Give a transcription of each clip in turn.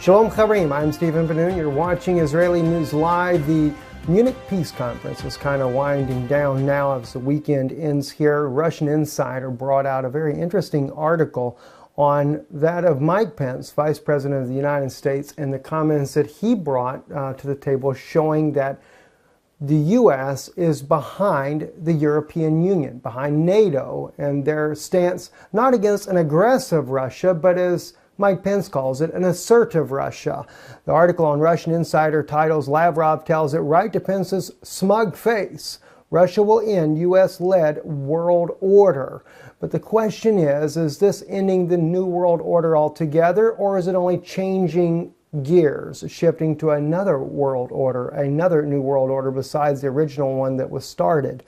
Shalom Chaverim, I'm Stephen Ben-Nun. You're watching Israeli News Live. The Munich Peace Conference is kind of winding down now as the weekend ends here. Russian Insider brought out a very interesting article on that of Mike Pence, Vice President of the United States, and the comments that he brought to the table showing that the U.S. is behind the European Union, behind NATO, and their stance not against an aggressive Russia, but as Mike Pence calls it, an assertive Russia. The article on Russian Insider titles, Lavrov tells it right to Pence's smug face, Russia will end U.S.-led world order. But the question is this ending the new world order altogether, or is it only changing gears, shifting to another world order, another new world order besides the original one that was started?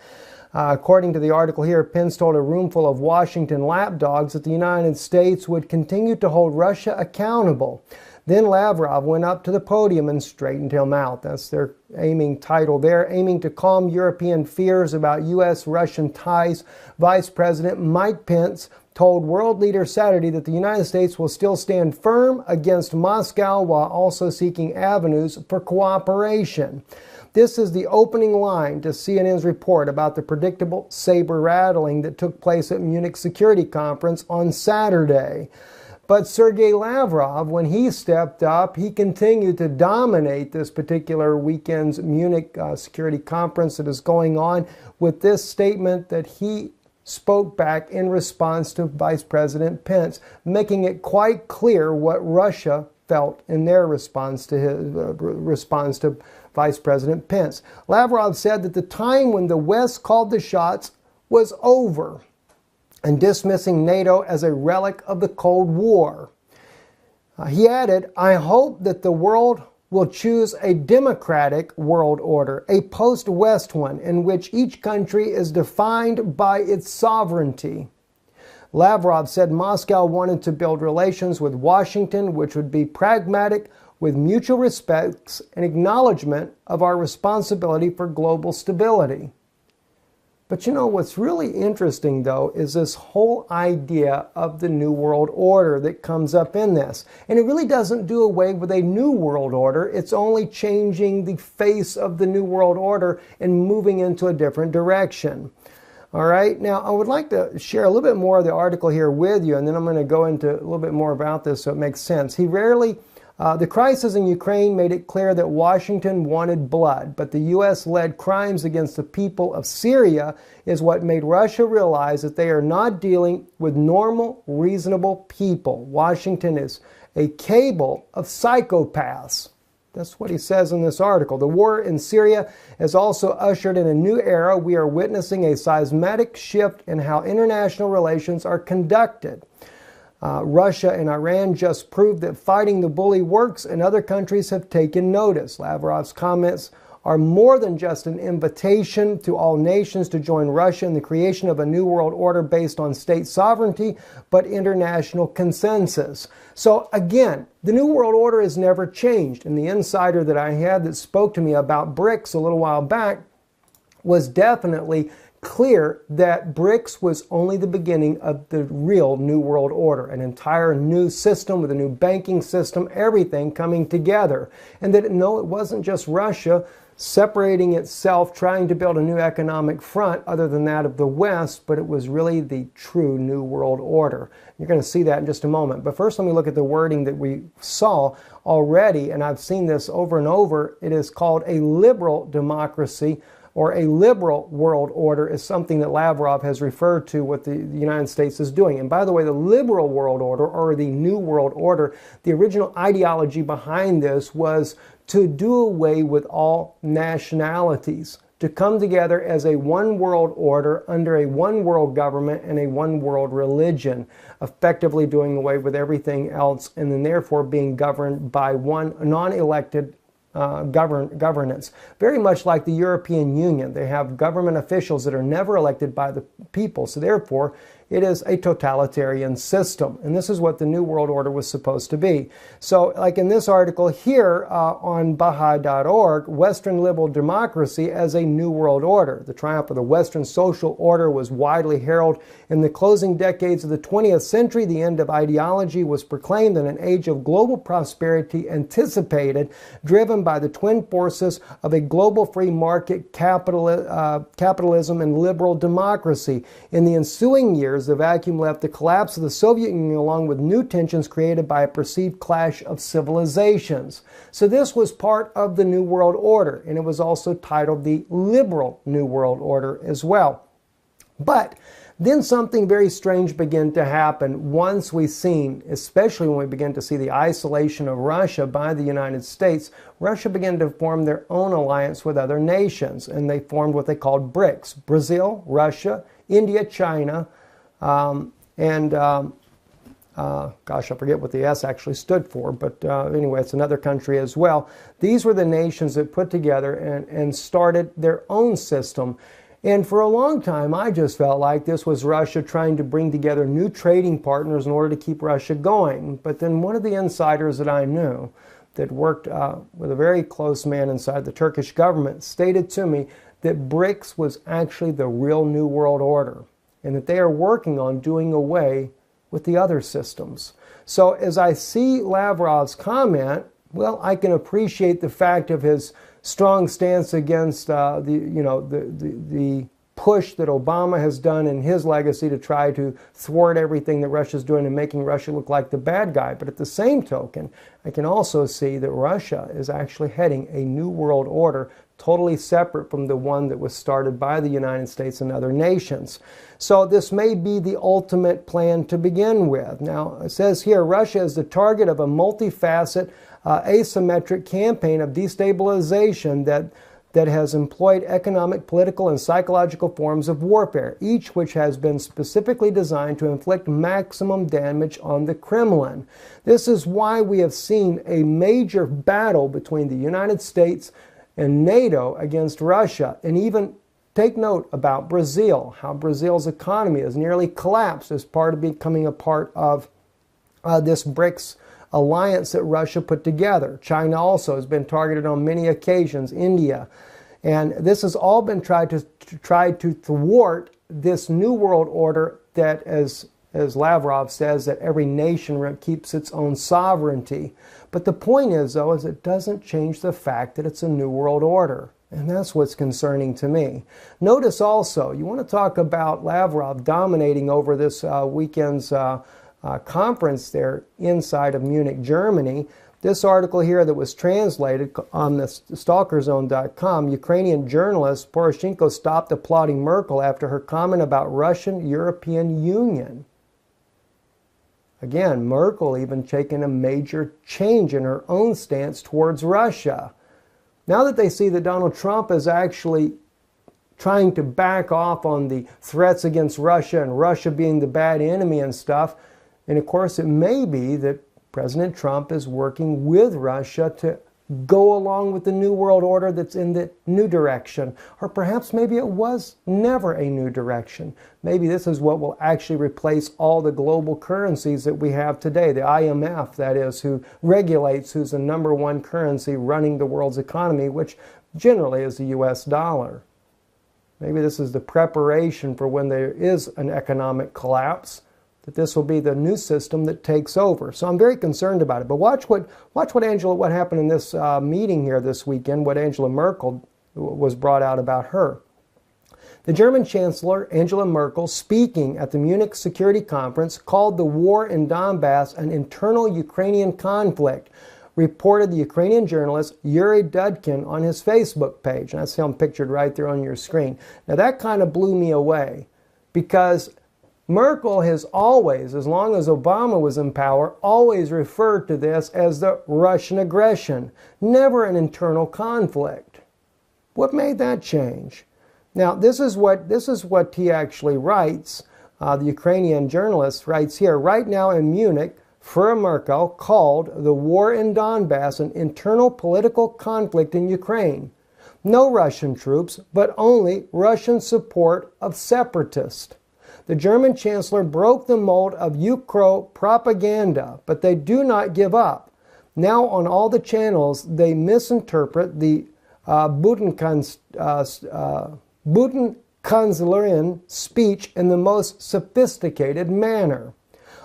According to the article here, Pence told a room full of Washington lapdogs that the United States would continue to hold Russia accountable. Then Lavrov went up to the podium and straightened him out. That's their aiming title there, aiming to calm European fears about U.S.-Russian ties. Vice President Mike Pence told world leaders Saturday that the United States will still stand firm against Moscow while also seeking avenues for cooperation. This is the opening line to CNN's report about the predictable saber rattling that took place at Munich Security Conference on Saturday. But Sergei Lavrov, when he stepped up, he continued to dominate this particular weekend's Munich Security Conference that is going on with this statement that he spoke back in response to Vice President Pence, making it quite clear what Russia felt in their response to Vice President Pence. Lavrov said that the time when the West called the shots was over, and dismissing NATO as a relic of the Cold War. He added, I hope that the world will choose a democratic world order, a post-West one, in which each country is defined by its sovereignty. Lavrov said Moscow wanted to build relations with Washington, which would be pragmatic, with mutual respect and acknowledgement of our responsibility for global stability. But you know, what's really interesting, though, is this whole idea of the New World Order that comes up in this. And it really doesn't do away with a New World Order. It's only changing the face of the New World Order and moving into a different direction. All right, now I would like to share a little bit more of the article here with you, and then I'm going to go into a little bit more about this so it makes sense. The crisis in Ukraine made it clear that Washington wanted blood, but the U.S.-led crimes against the people of Syria is what made Russia realize that they are not dealing with normal, reasonable people. Washington is a cable of psychopaths. That's what he says in this article. The war in Syria has also ushered in a new era. We are witnessing a seismic shift in how international relations are conducted. Russia and Iran just proved that fighting the bully works, and other countries have taken notice. Lavrov's comments are more than just an invitation to all nations to join Russia in the creation of a new world order based on state sovereignty, but international consensus. So again, the new world order has never changed. And the insider that I had that spoke to me about BRICS a little while back was definitely clear that BRICS was only the beginning of the real New World Order, an entire new system with a new banking system, everything coming together. And that, no, it wasn't just Russia separating itself, trying to build a new economic front other than that of the West, but it was really the true New World Order. You're going to see that in just a moment. But first, let me look at the wording that we saw already, and I've seen this over and over. It is called a liberal democracy, or a liberal world order, is something that Lavrov has referred to what the United States is doing. And by the way, the liberal world order, or the New World Order, the original ideology behind this was to do away with all nationalities, to come together as a one world order under a one world government and a one world religion, effectively doing away with everything else, and then therefore being governed by one non-elected governance. Very much like the European Union. They have government officials that are never elected by the people. So therefore, It is a totalitarian system, and this is what the New World Order was supposed to be. So, like in this article here on Baha'i.org, Western liberal democracy as a New World Order. The triumph of the Western social order was widely heralded in the closing decades of the 20th century. The end of ideology was proclaimed, and an age of global prosperity anticipated, driven by the twin forces of a global free market, capitalism, and liberal democracy. In the ensuing years, the vacuum left the collapse of the Soviet Union along with new tensions created by a perceived clash of civilizations. So this was part of the New World Order, and it was also titled the Liberal New World Order as well. But then something very strange began to happen once we seen, especially when we began to see the isolation of Russia by the United States. Russia began to form their own alliance with other nations, and they formed what they called BRICS: Brazil, Russia, India, China, gosh, I forget what the S actually stood for, but anyway, it's another country as well. These were the nations that put together and started their own system. And for a long time, I just felt like this was Russia trying to bring together new trading partners in order to keep Russia going. But then one of the insiders that I knew that worked with a very close man inside the Turkish government stated to me that BRICS was actually the real New World Order, and that they are working on doing away with the other systems. So as I see Lavrov's comment, well, I can appreciate the fact of his strong stance against the push that Obama has done in his legacy to try to thwart everything that Russia's doing and making Russia look like the bad guy. But at the same token, I can also see that Russia is actually heading a new world order totally separate from the one that was started by the United States and other nations. So this may be the ultimate plan to begin with. Now, it says here, Russia is the target of a multifaceted, asymmetric campaign of destabilization that has employed economic, political, and psychological forms of warfare, each which has been specifically designed to inflict maximum damage on the Kremlin. This is why we have seen a major battle between the United States and NATO against Russia. And even take note about Brazil, how Brazil's economy has nearly collapsed as part of becoming a part of this BRICS alliance that Russia put together. China also has been targeted on many occasions, India. And this has all been tried to thwart this new world order that, as Lavrov says, that every nation keeps its own sovereignty. But the point is, though, is it doesn't change the fact that it's a new world order. And that's what's concerning to me. Notice also, you want to talk about Lavrov dominating over this weekend's conference there inside of Munich, Germany. This article here that was translated on the stalkerzone.com, Ukrainian journalist Poroshenko stopped applauding Merkel after her comment about Russian-European Union. Again, Merkel even taking a major change in her own stance towards Russia. Now that they see that Donald Trump is actually trying to back off on the threats against Russia and Russia being the bad enemy and stuff, and of course it may be that President Trump is working with Russia to go along with the new world order that's in the new direction. Or perhaps maybe it was never a new direction. Maybe this is what will actually replace all the global currencies that we have today. The IMF, that is, who regulates who's the #1 currency running the world's economy, which generally is the US dollar. Maybe this is the preparation for when there is an economic collapse, that this will be the new system that takes over. So I'm very concerned about it. But watch what happened in this meeting here this weekend, what Angela Merkel was brought out about her. The German Chancellor, Angela Merkel, speaking at the Munich Security Conference, called the war in Donbass an internal Ukrainian conflict, reported the Ukrainian journalist Yuri Dudkin on his Facebook page. And that's him pictured right there on your screen. Now that kind of blew me away, because Merkel has always, as long as Obama was in power, always referred to this as the Russian aggression, never an internal conflict. What made that change? Now, this is what he actually writes. The Ukrainian journalist writes here, right now in Munich, Frau Merkel called the war in Donbass an internal political conflict in Ukraine. No Russian troops, but only Russian support of separatists. The German chancellor broke the mold of Ukro propaganda, but they do not give up. Now on all the channels, they misinterpret the Bundeskanzlerin speech in the most sophisticated manner.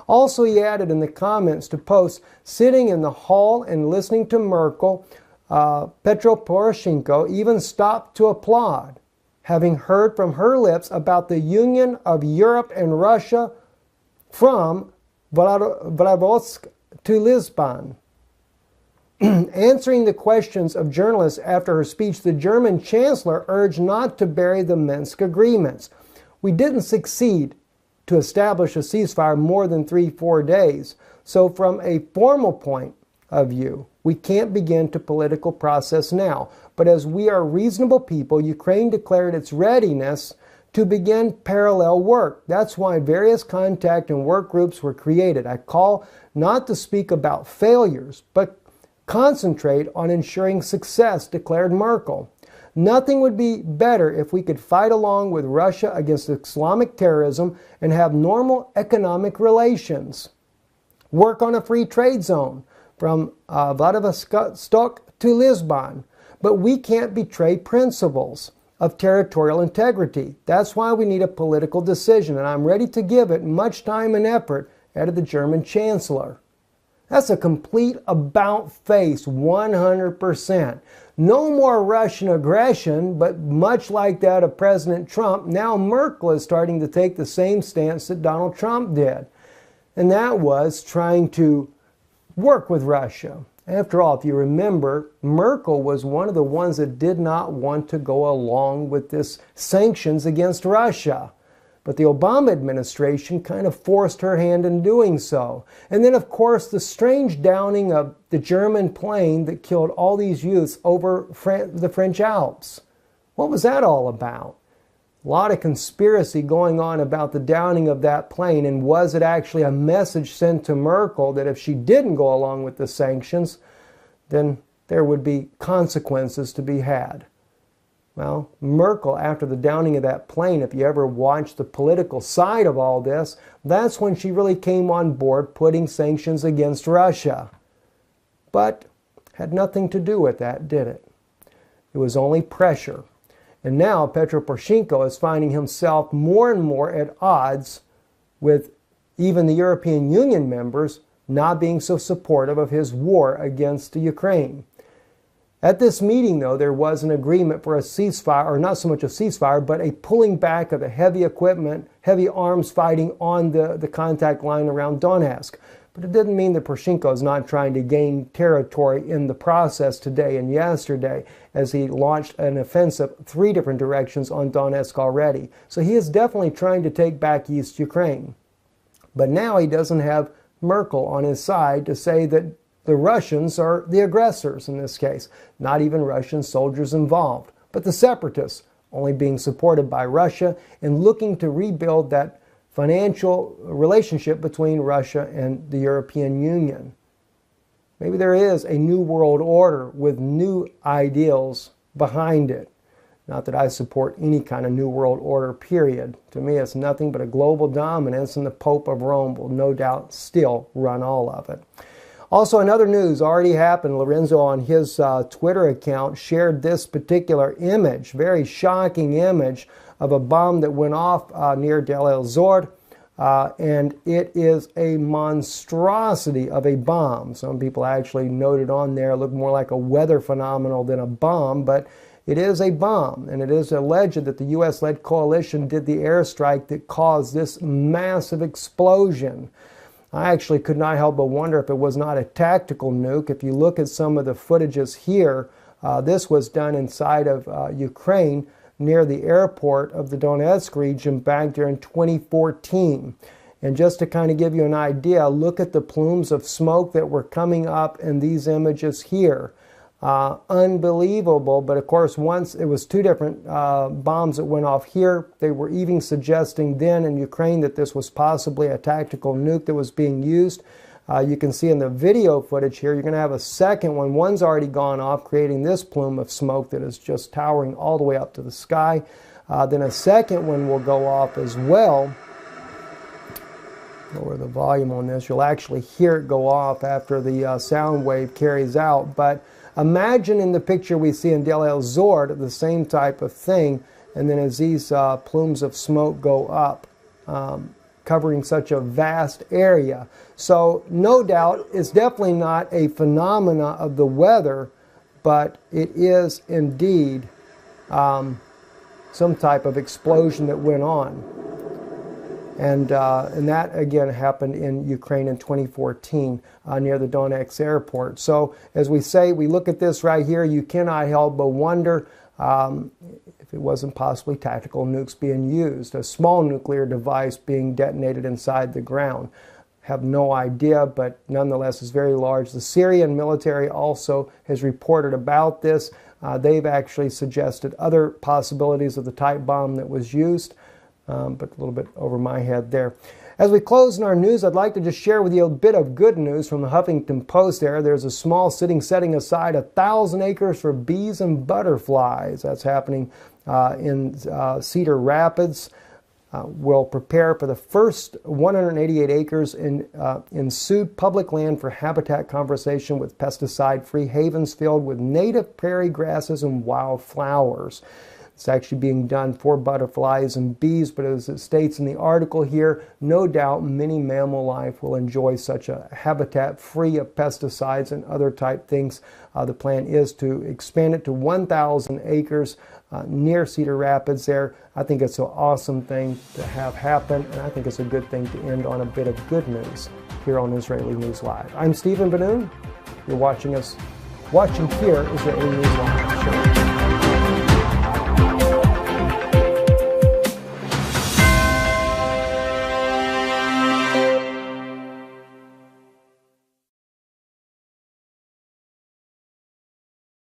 Also, he added in the comments to posts, sitting in the hall and listening to Merkel, Petro Poroshenko even stopped to applaud, having heard from her lips about the union of Europe and Russia from Vladivostok to Lisbon. Answering the questions of journalists after her speech, the German chancellor urged not to bury the Minsk agreements. We didn't succeed to establish a ceasefire more than 3-4 days. So from a formal point of view, we can't begin to political process now. But as we are reasonable people, Ukraine declared its readiness to begin parallel work. That's why various contact and work groups were created. I call not to speak about failures, but concentrate on ensuring success, declared Merkel. Nothing would be better if we could fight along with Russia against Islamic terrorism and have normal economic relations. Work on a free trade zone from Vladivostok to Lisbon. But we can't betray principles of territorial integrity. That's why we need a political decision, and I'm ready to give it much time and effort, added the German chancellor. That's a complete about-face, 100%. No more Russian aggression, but much like that of President Trump, now Merkel is starting to take the same stance that Donald Trump did. And that was trying to work with Russia. After all, if you remember, Merkel was one of the ones that did not want to go along with this sanctions against Russia. But the Obama administration kind of forced her hand in doing so. And then, of course, the strange downing of the German plane that killed all these youths over the French Alps. What was that all about? A lot of conspiracy going on about the downing of that plane, and was it actually a message sent to Merkel that if she didn't go along with the sanctions, then there would be consequences to be had? Well, Merkel, after the downing of that plane, if you ever watched the political side of all this, that's when she really came on board putting sanctions against Russia. But had nothing to do with that, did it? It was only pressure. And now Petro Poroshenko is finding himself more and more at odds with even the European Union members not being so supportive of his war against Ukraine. At this meeting, though, there was an agreement for a ceasefire, or not so much a ceasefire, but a pulling back of the heavy equipment, heavy arms fighting on the contact line around Donetsk. But it didn't mean that Poroshenko is not trying to gain territory in the process today and yesterday, as he launched an offensive 3 different directions on Donetsk already. So he is definitely trying to take back East Ukraine. But now he doesn't have Merkel on his side to say that the Russians are the aggressors in this case. Not even Russian soldiers involved, but the separatists only being supported by Russia and looking to rebuild that financial relationship between Russia and the European Union. Maybe there is a new world order with new ideals behind it. Not that I support any kind of new world order, period. To me, it's nothing but a global dominance, and the Pope of Rome will no doubt still run all of it. Also, another news already happened. Lorenzo on his Twitter account shared this particular image, very shocking image of a bomb that went off near Deir el-Zor, and it is a monstrosity of a bomb. Some people actually noted on there it looked more like a weather phenomenon than a bomb, but it is a bomb, and it is alleged that the U.S.-led coalition did the airstrike that caused this massive explosion. I actually could not help but wonder if it was not a tactical nuke. If you look at some of the footages here, this was done inside of Ukraine near the airport of the Donetsk region back there in 2014. And just to kind of give you an idea, look at the plumes of smoke that were coming up in these images here. Unbelievable, but of course once it was 2 different bombs that went off here. They were even suggesting then in Ukraine that this was possibly a tactical nuke that was being used. You can see in the video footage here, you're going to have a second one. One's already gone off, creating this plume of smoke that is just towering all the way up to the sky. Then a second one will go off as well. lower the volume on this. You'll actually hear it go off after the sound wave carries out. But imagine in the picture we see in Deir el-Zor the same type of thing, and then as these plumes of smoke go up, covering such a vast area. So no doubt it's definitely not a phenomena of the weather, but it is indeed some type of explosion that went on. And that, again, happened in Ukraine in 2014 near the Donetsk airport. So as we say, we look at this right here, you cannot help but wonder if it wasn't possibly tactical nukes being used, a small nuclear device being detonated inside the ground. Have no idea, but nonetheless is very large. The Syrian military also has reported about this. They've actually suggested other possibilities of the type bomb that was used. But a little bit over my head there. As we close in our news, I'd like to just share with you a bit of good news from the Huffington Post there. There's a small city setting aside 1,000 acres for bees and butterflies. That's happening in Cedar Rapids. Will prepare for the first 188 acres in ensued public land for habitat conservation with pesticide-free havens filled with native prairie grasses and wildflowers. It's actually being done for butterflies and bees, but as it states in the article here, no doubt many mammal life will enjoy such a habitat free of pesticides and other type things. The plan is to expand it to 1,000 acres near Cedar Rapids there. I think it's an awesome thing to have happen, and I think it's a good thing to end on a bit of good news here on Israeli News Live. I'm Stephen Ben-Nun. You're watching here, Israeli News Live.